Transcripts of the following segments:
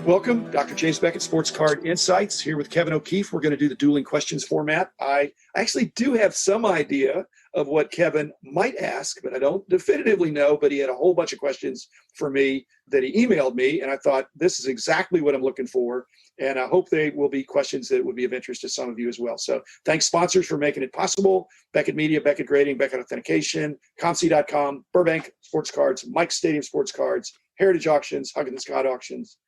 Welcome, Dr. James Beckett, Sports Card Insights, here with Kevin O'Keefe. We're going to do the dueling questions format. I actually do have some idea of what Kevin might ask, but I don't definitively know. But he had a whole bunch of questions for me that he emailed me, and I thought this is exactly what I'm looking for. And I hope they will be questions that would be of interest to some of you as well. So thanks, sponsors, for making it possible. Beckett Media, Beckett Grading, Beckett Authentication, ComC.com, Burbank Sports Cards, Mike's Stadium Sports Cards, Heritage Auctions, Huggins Scott Auctions,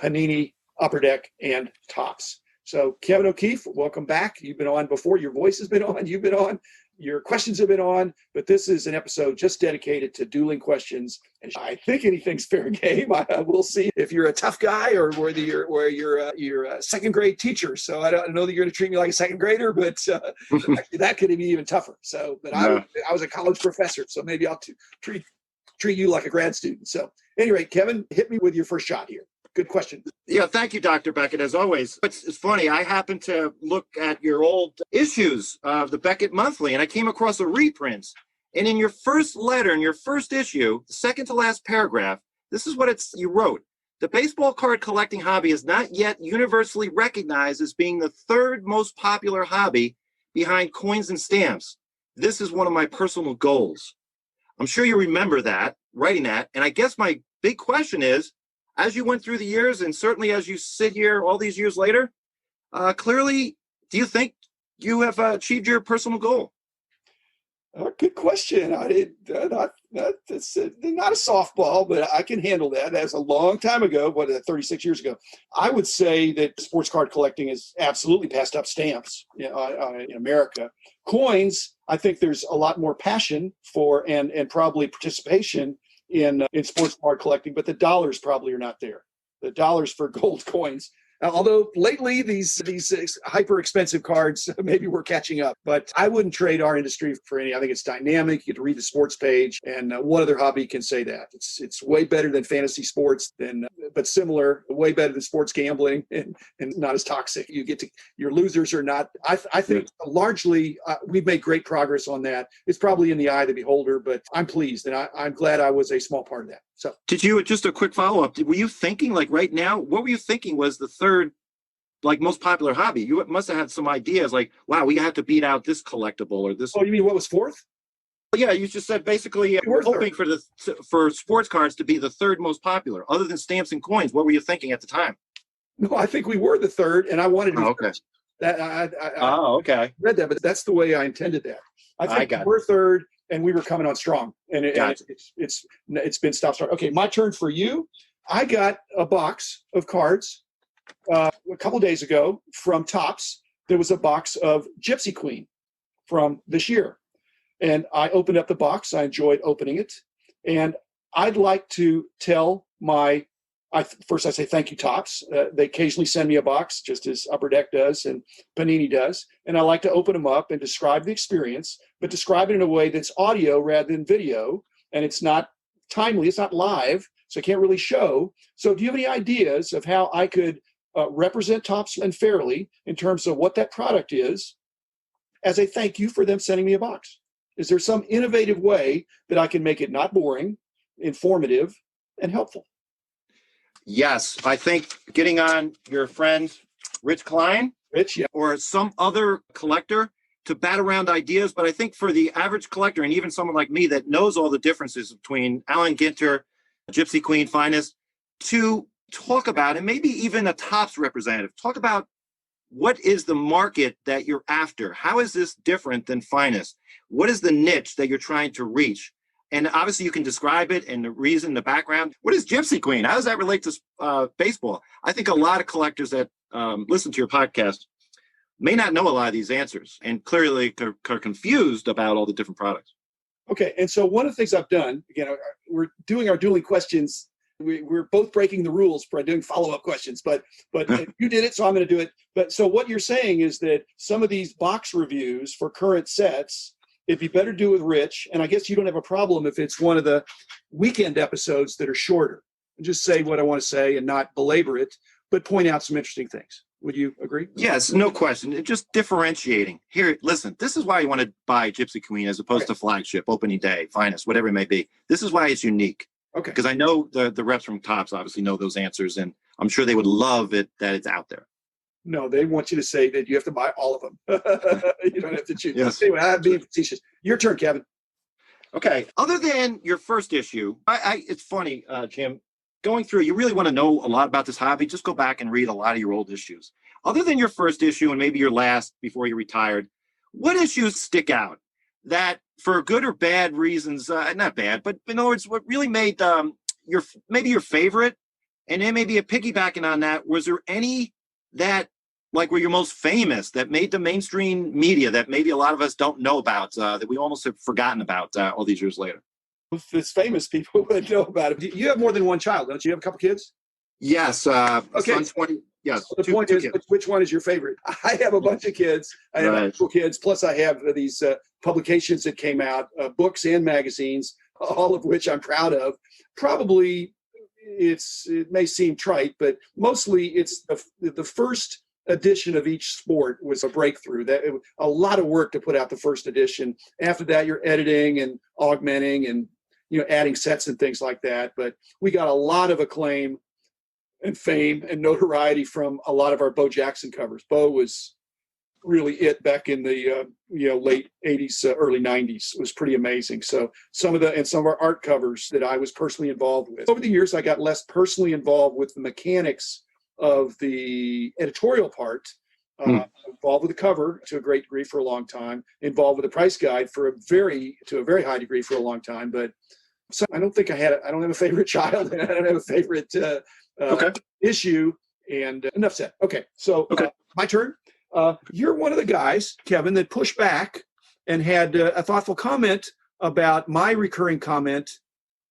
Panini, Upper Deck, and Topps. So Kevin O'Keefe, welcome back. You've been on before. Your voice has been on. You've been on. Your questions have been on. But this is an episode just dedicated to dueling questions. And I think anything's fair game. We'll see if you're a tough guy or whether you're a second grade teacher. So I don't know that you're going to treat me like a second grader, but actually that could be even tougher. So, but no. I was a college professor, so maybe I'll treat you like a grad student. So, at any rate, Kevin, hit me with your first shot here. Good question. Yeah, thank you, Dr. Beckett, as always. It's funny, I happened to look at your old issues of the Beckett Monthly, and I came across a reprint. And in your first letter, in your first issue, the second to last paragraph, this is what you wrote. The baseball card collecting hobby is not yet universally recognized as being the third most popular hobby behind coins and stamps. This is one of my personal goals. I'm sure you remember that, writing that. And I guess my big question is, as you went through the years, and certainly as you sit here all these years later, clearly, do you think you have achieved your personal goal? Good question. That's not a softball, but I can handle that. That was a long time ago, 36 years ago. I would say that sports card collecting has absolutely passed up stamps in America. Coins, I think there's a lot more passion for and probably participation in sports card collecting, but the dollars probably are not there. The dollars for gold coins. Although lately these hyper expensive cards, maybe we're catching up, but I wouldn't trade our industry for any. I think it's dynamic. You get to read the sports page, and what other hobby can say that? It's way better than fantasy sports, but similar, way better than sports gambling, and not as toxic. Your losers are not. I think largely we've made great progress on that. It's probably in the eye of the beholder, but I'm pleased, and I'm glad I was a small part of that. So, did you, just a quick follow-up, were you thinking, like right now, what were you thinking was the third, like, most popular hobby? You must have had some ideas like, wow, we have to beat out this collectible or this. Oh, you mean what was fourth? Well, yeah, you just said basically we're hoping for sports cards to be the third most popular, other than stamps and coins. What were you thinking at the time? No, I think we were the third, and I wanted to be okay. first. I okay. read that, but that's the way I intended that. I think we're third, and we were coming on strong, and it's been stop-start. Okay, my turn for you. I got a box of cards a couple days ago from Topps. There was a box of Gypsy Queen from this year, and I opened up the box. I enjoyed opening it, and I'd like to tell first, I say thank you, Topps. They occasionally send me a box, just as Upper Deck does and Panini does. And I like to open them up and describe the experience, but describe it in a way that's audio rather than video. And it's not timely, it's not live, so I can't really show. So do you have any ideas of how I could represent Topps and fairly in terms of what that product is as a thank you for them sending me a box? Is there some innovative way that I can make it not boring, informative, and helpful? Yes, I think getting on your friend Rich Klein, yeah, or some other collector to bat around ideas. But I think for the average collector, and even someone like me that knows all the differences between Allen Ginter, Gypsy Queen, Finest, to talk about, and maybe even a Topps representative, talk about what is the market that you're after? How is this different than Finest? What is the niche that you're trying to reach? And obviously you can describe it and the reason, the background. What is Gypsy Queen? How does that relate to baseball? I think a lot of collectors that listen to your podcast may not know a lot of these answers and clearly are confused about all the different products. Okay, and so one of the things I've done, again, we're doing our dueling questions. We're both breaking the rules by doing follow-up questions, but you did it, so I'm going to do it. But so what you're saying is that some of these box reviews for current sets, it'd be better to do with Rich, and I guess you don't have a problem if it's one of the weekend episodes that are shorter. Just say what I want to say and not belabor it, but point out some interesting things. Would you agree? Yes, no question. It's just differentiating. Here, listen, this is why you want to buy Gypsy Queen as opposed to Flagship, Opening Day, Finest, whatever it may be. This is why it's unique. Okay. Because I know the reps from Topps obviously know those answers, and I'm sure they would love it that it's out there. No, they want you to say that you have to buy all of them. You don't have to choose. Yes. Anyway, I'm being facetious. Your turn, Kevin. Okay. Other than your first issue, it's funny, Jim, going through, you really want to know a lot about this hobby, just go back and read a lot of your old issues. Other than your first issue and maybe your last before you retired, what issues stick out that for good or bad reasons, not bad, but in other words, what really made maybe your favorite? And then maybe a piggybacking on that, was there any that like were your most famous that made the mainstream media that maybe a lot of us don't know about, that we almost have forgotten about all these years later? It's famous people would know about it. You have more than one child, don't you? You have a couple kids? Yes. Okay. Son's 20. Yes. So the point is, which one is your favorite? I have a bunch of kids. I have actual kids. Plus, I have these publications that came out, books and magazines, all of which I'm proud of. Probably, it may seem trite, but mostly it's the first edition of each sport was a breakthrough. A lot of work to put out the first edition. After that, you're editing and augmenting and adding sets and things like that. But we got a lot of acclaim and fame and notoriety from a lot of our Bo Jackson covers. Bo was really it back in the late 80s, early 90s. It was pretty amazing. So some of our art covers that I was personally involved with. Over the years, I got less personally involved with the mechanics of the editorial part. Involved with the cover to a great degree for a long time. Involved with the price guide to a very high degree for a long time. But so I don't have a favorite child, and I don't have a favorite issue. And enough said. Okay, so my turn. You're one of the guys, Kevin, that pushed back and had a thoughtful comment about my recurring comment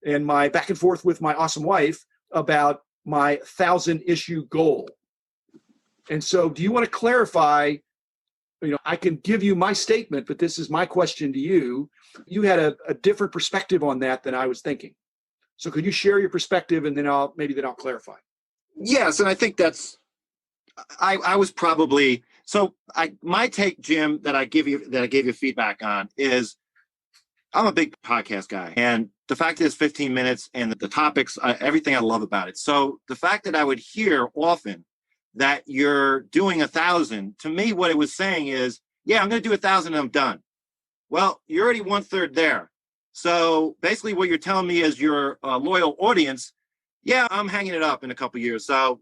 and my back and forth with my awesome wife about my 1,000-issue goal. And so do you want to clarify? I can give you my statement, but this is my question to you. You had a different perspective on that than I was thinking. So could you share your perspective, and then I'll clarify. Yes, and I think that's I was probably my take, Jim, that I gave you feedback on is I'm a big podcast guy, and the fact that it's 15 minutes and the topics, everything I love about it. So the fact that I would hear often that you're doing 1,000, to me, what it was saying is, yeah, I'm going to do 1,000 and I'm done. Well, you're already 1/3 there. So basically what you're telling me is your loyal audience, yeah, I'm hanging it up in a couple of years. So,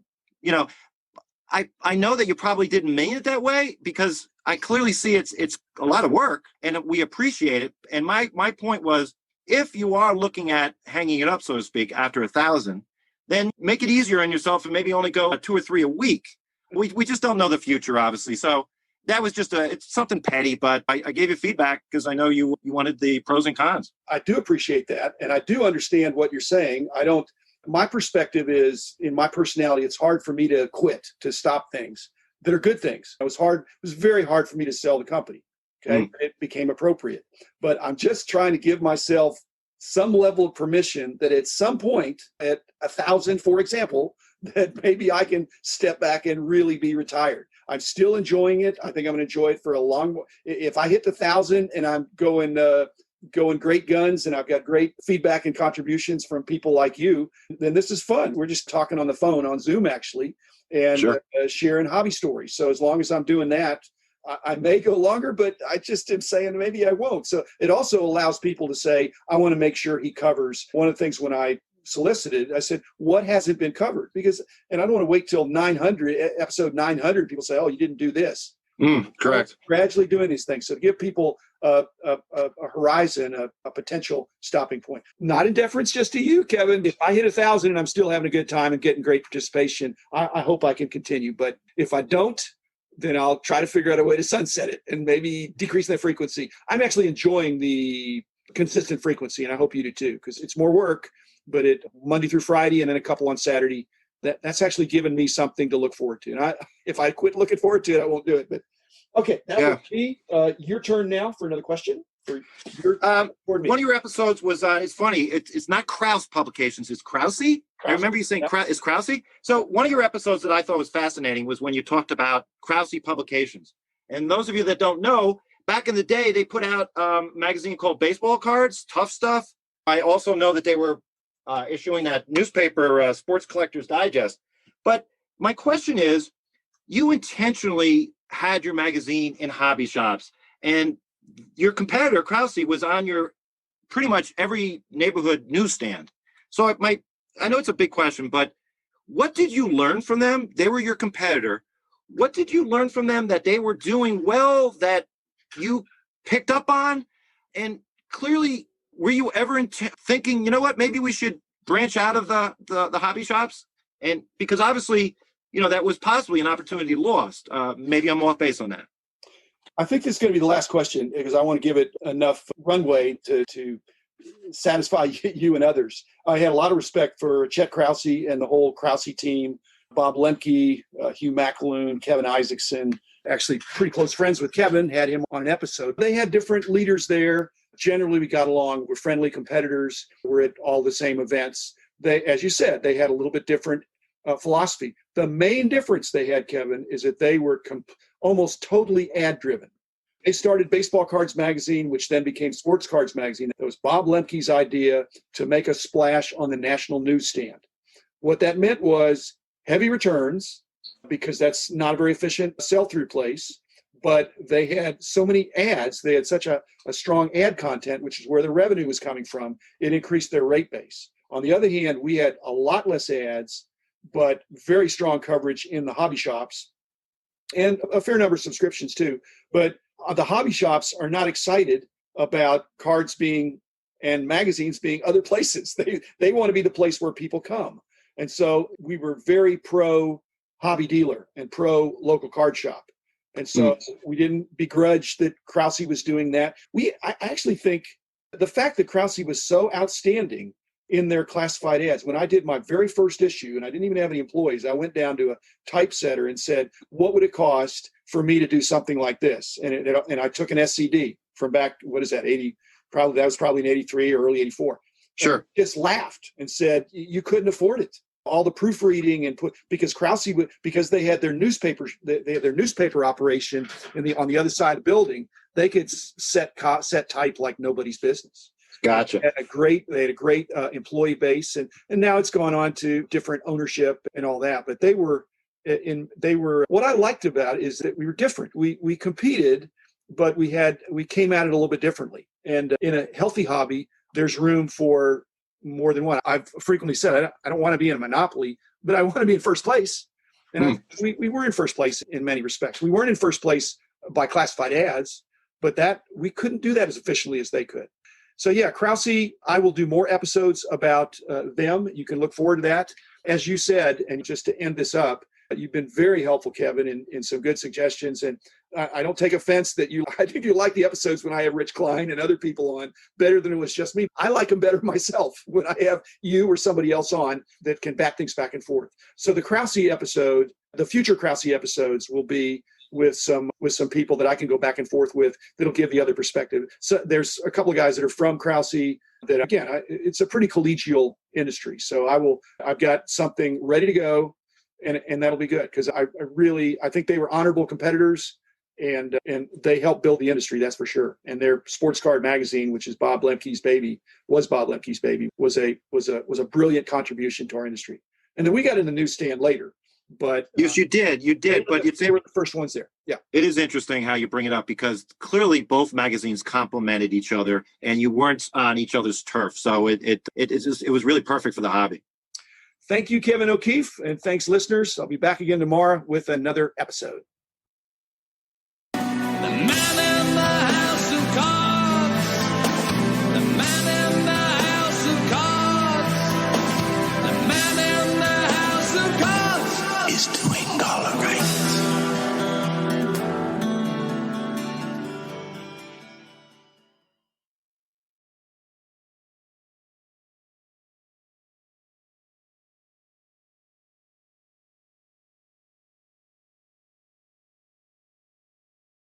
I know that you probably didn't mean it that way, because I clearly see it's a lot of work and we appreciate it. And my point was, if you are looking at hanging it up, so to speak, after 1,000, then make it easier on yourself and maybe only go 2 or 3 a week. We just don't know the future, obviously. So that was just it's something petty, but I gave you feedback because I know you wanted the pros and cons. I do appreciate that. And I do understand what you're saying. My perspective is, in my personality, it's hard for me to quit, to stop things that are good things. It was very hard for me to sell the company. Okay. It became appropriate, but I'm just trying to give myself some level of permission that at some point at 1,000, for example, that maybe I can step back and really be retired. I'm still enjoying it. I think I'm going to enjoy it for a long. If I hit the 1,000 and I'm going great guns and I've got great feedback and contributions from people like you, then this is fun. We're just talking on the phone on Zoom, actually, and Sure. Sharing hobby stories. So as long as I'm doing that, I may go longer, but I just am saying maybe I won't. So it also allows people to say, I want to make sure he covers. One of the things when I solicited, I said, what hasn't been covered? And I don't want to wait till episode 900, people say, oh, you didn't do this. Correct. Gradually doing these things. So to give people a horizon, a potential stopping point. Not in deference just to you, Kevin. If I hit 1,000 and I'm still having a good time and getting great participation, I hope I can continue. But if I don't, then I'll try to figure out a way to sunset it and maybe decrease that frequency. I'm actually enjoying the consistent frequency, and I hope you do too, because it's more work, but Monday through Friday and then a couple on Saturday, that's actually given me something to look forward to. And if I quit looking forward to it, I won't do it. But okay, that was me. Your turn now for another question. One of your episodes was, it's funny, it's not Krause Publications, it's Krause. I remember you saying it's Krause. So one of your episodes that I thought was fascinating was when you talked about Krause Publications. And those of you that don't know, back in the day, they put out a magazine called Baseball Cards, Tough Stuff. I also know that they were issuing that newspaper, Sports Collectors Digest. But my question is, you intentionally had your magazine in hobby shops, and your competitor, Krause, was on your pretty much every neighborhood newsstand. So I know it's a big question, but what did you learn from them? They were your competitor. What did you learn from them that they were doing well that you picked up on? And clearly, were you ever thinking, you know what, maybe we should branch out of the hobby shops? And because obviously, that was possibly an opportunity lost. Maybe I'm off base on that. I think this is going to be the last question because I want to give it enough runway to satisfy you and others. I had a lot of respect for Chet Krause and the whole Krause team, Bob Lemke, Hugh McAloon, Kevin Isaacson, actually pretty close friends with Kevin, had him on an episode. They had different leaders there. Generally, we got along. We're friendly competitors. We're at all the same events. They, as you said, they had a little bit different philosophy. The main difference they had, Kevin, is that they were almost totally ad-driven. They started Baseball Cards Magazine, which then became Sports Cards Magazine. It was Bob Lemke's idea to make a splash on the national newsstand. What that meant was heavy returns, because that's not a very efficient sell-through place, but they had so many ads. They had such a strong ad content, which is where the revenue was coming from. It increased their rate base. On the other hand, we had a lot less ads, but very strong coverage in the hobby shops and a fair number of subscriptions too. But the hobby shops are not excited about cards being and magazines being other places. They want to be the place where people come. And so we were very pro hobby dealer and pro local card shop. And so we didn't begrudge that Krause was doing that. I actually think the fact that Krause was so outstanding in their classified ads. When I did my very first issue, and I didn't even have any employees, I went down to a typesetter and said, what would it cost for me to do something like this? And I took an SCD from back, what is that, 80, that was probably in 83 or early 84. Sure. And just laughed and said, you couldn't afford it. All the proofreading and because Krause because they had their newspaper, they had their newspaper operation on the other side of the building, they could set type like nobody's business. Gotcha. They had a great employee base, and now it's gone on to different ownership and all that. But they were what I liked about it is that we were different. We competed, but we came at it a little bit differently. And in a healthy hobby, there's room for more than one. I've frequently said I don't want to be in a monopoly, but I want to be in first place. And we were in first place in many respects. We weren't in first place by classified ads, but we couldn't do that as efficiently as they could. So yeah, Krause, I will do more episodes about them. You can look forward to that. As you said, and just to end this up, you've been very helpful, Kevin, in some good suggestions. And I don't take offense that I think you like the episodes when I have Rich Klein and other people on better than it was just me. I like them better myself when I have you or somebody else on that can back things back and forth. So the Krause episode, the future Krause episodes will be with some people that I can go back and forth with that'll give the other perspective. So there's a couple of guys that are from Krause that, again, it's a pretty collegial industry. So I've got something ready to go, and that'll be good because I think they were honorable competitors and they helped build the industry, that's for sure. And their Sports Card Magazine, which is Bob Lemke's baby, was a brilliant contribution to our industry. And then we got in the newsstand later. But yes, you did. But they were the first ones there. Yeah, it is interesting how you bring it up because clearly both magazines complemented each other, and you weren't on each other's turf. So it was really perfect for the hobby. Thank you, Kevin O'Keefe, and thanks, listeners. I'll be back again tomorrow with another episode.